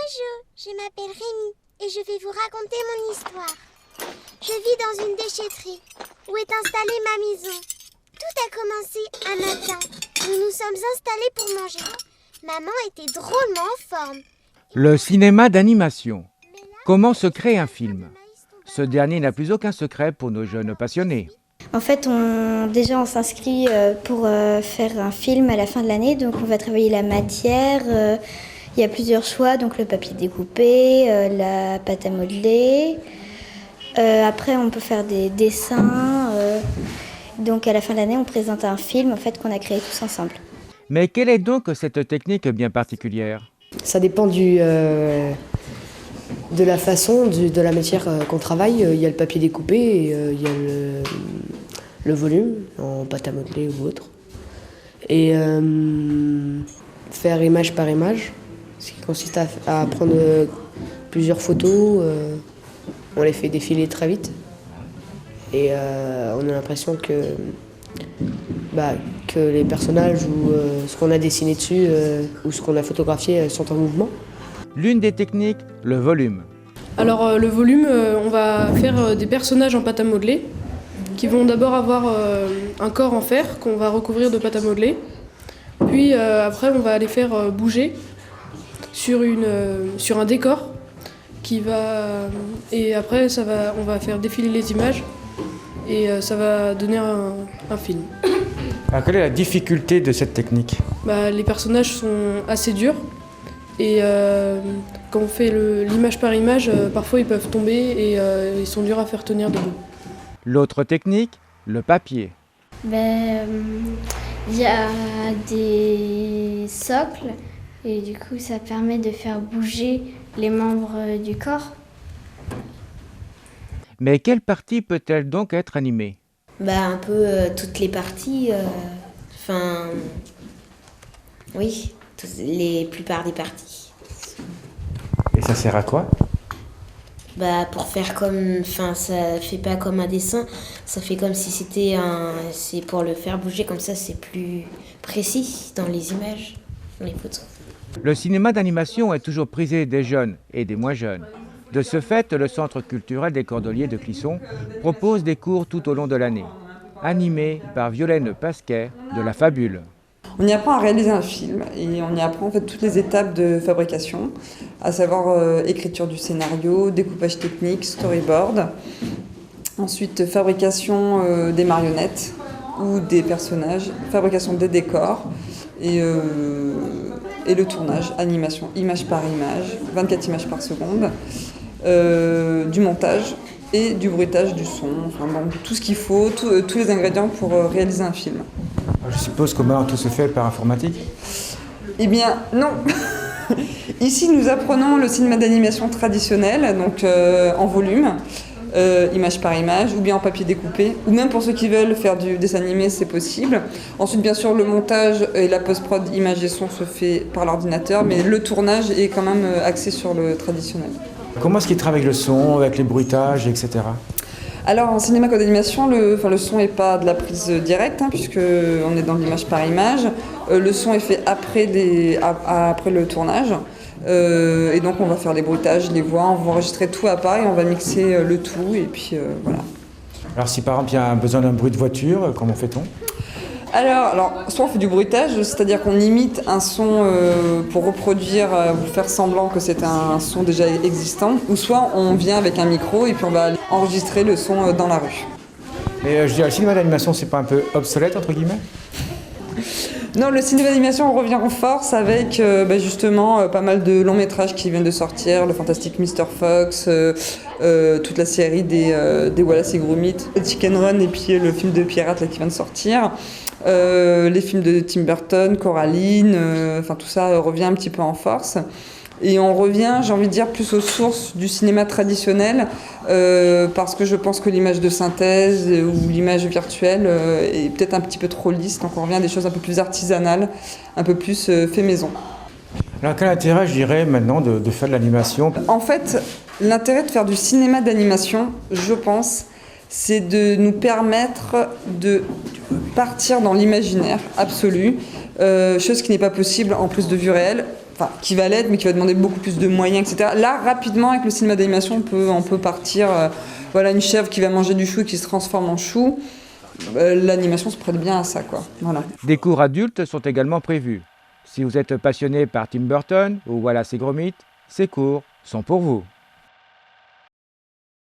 Bonjour, je m'appelle Rémi et je vais vous raconter mon histoire. Je vis dans une déchetterie où est installée ma maison. Tout a commencé un matin. Nous nous sommes installés pour manger. Maman était drôlement en forme. Le cinéma d'animation. Comment se crée un film? Ce dernier n'a plus aucun secret pour nos jeunes passionnés. En fait, on s'inscrit pour faire un film à la fin de l'année. Donc, on va travailler la matière. Il y a plusieurs choix, donc le papier découpé, la pâte à modeler. Après, on peut faire des dessins. Donc, à la fin de l'année, on présente un film en fait, qu'on a créé tous ensemble. Mais quelle est donc cette technique bien particulière? Ça dépend de la façon, de la matière qu'on travaille. Il y a le papier découpé et il y a le volume en pâte à modeler ou autre. Et faire image par image, ce qui consiste à prendre plusieurs photos. On les fait défiler très vite. Et on a l'impression que les personnages ou ce qu'on a dessiné dessus ou ce qu'on a photographié sont en mouvement. L'une des techniques, le volume. Alors le volume, on va faire des personnages en pâte à modeler qui vont d'abord avoir un corps en fer qu'on va recouvrir de pâte à modeler. Puis après on va les faire bouger sur un décor et après on va faire défiler les images et ça va donner un film. Alors, quelle est la difficulté de cette technique? Les personnages sont assez durs et quand on fait l'image par image, parfois ils peuvent tomber et ils sont durs à faire tenir debout. L'autre technique, le papier. Il y a des socles et du coup ça permet de faire bouger les membres du corps. Mais quelle partie peut-elle donc être animée? Un peu toutes les parties, oui, les plupart des parties. Et ça sert à quoi? Pour faire ça fait pas comme un dessin, ça fait comme si c'est pour le faire bouger, comme ça c'est plus précis dans les images, dans les photos. Le cinéma d'animation est toujours prisé des jeunes et des moins jeunes. De ce fait, le Centre culturel des Cordeliers de Clisson propose des cours tout au long de l'année, animés par Violaine Pasquet de La Fabule. On y apprend à réaliser un film et on y apprend en fait toutes les étapes de fabrication, à savoir écriture du scénario, découpage technique, storyboard, ensuite fabrication des marionnettes ou des personnages, fabrication des décors et le tournage, animation, image par image, 24 images par seconde, du montage et du bruitage du son, tout ce qu'il faut, tous les ingrédients pour réaliser un film. Je suppose que tout se fait par informatique? Eh bien, non. Ici, nous apprenons le cinéma d'animation traditionnel, donc en volume, image par image, ou bien en papier découpé, ou même pour ceux qui veulent faire du dessin animé, c'est possible. Ensuite, bien sûr, le montage et la post-prod image et son se fait par l'ordinateur, mais le tournage est quand même axé sur le traditionnel. Comment est-ce qu'il travaille avec le son, avec les bruitages, etc.? Alors en cinéma comme d'animation, le son n'est pas de la prise directe, puisqu'on est dans l'image par image. Le son est fait après le tournage. Et donc on va faire les bruitages, les voix, on va enregistrer tout à part et on va mixer le tout. Et puis voilà. Alors si par exemple il y a besoin d'un bruit de voiture, comment fait-on? Alors, soit on fait du bruitage, c'est-à-dire qu'on imite un son pour reproduire ou faire semblant que c'est un son déjà existant, ou soit on vient avec un micro et puis on va enregistrer le son dans la rue. Et je dirais, le cinéma d'animation, c'est pas un peu obsolète, entre guillemets? Non, le cinéma d'animation, on revient en force avec justement pas mal de longs métrages qui viennent de sortir, le fantastique Mr. Fox, toute la série des Wallace et Gromit, Chicken Run et puis le film de pirate là, qui vient de sortir. Les films de Tim Burton, Coraline, tout ça revient un petit peu en force. Et on revient, j'ai envie de dire, plus aux sources du cinéma traditionnel, parce que je pense que l'image de synthèse ou l'image virtuelle est peut-être un petit peu trop lisse, donc on revient à des choses un peu plus artisanales, un peu plus fait maison. Alors quel intérêt, je dirais, maintenant de faire de l'animation? En fait, l'intérêt de faire du cinéma d'animation, je pense, c'est de nous permettre de partir dans l'imaginaire absolu, chose qui n'est pas possible en plus de vue réelle, qui va l'être, mais qui va demander beaucoup plus de moyens, etc. Là, rapidement, avec le cinéma d'animation, on peut partir, voilà, une chèvre qui va manger du chou et qui se transforme en chou. L'animation se prête bien à ça, quoi. Voilà. Des cours adultes sont également prévus. Si vous êtes passionné par Tim Burton ou Wallace et Gromit, ces cours sont pour vous.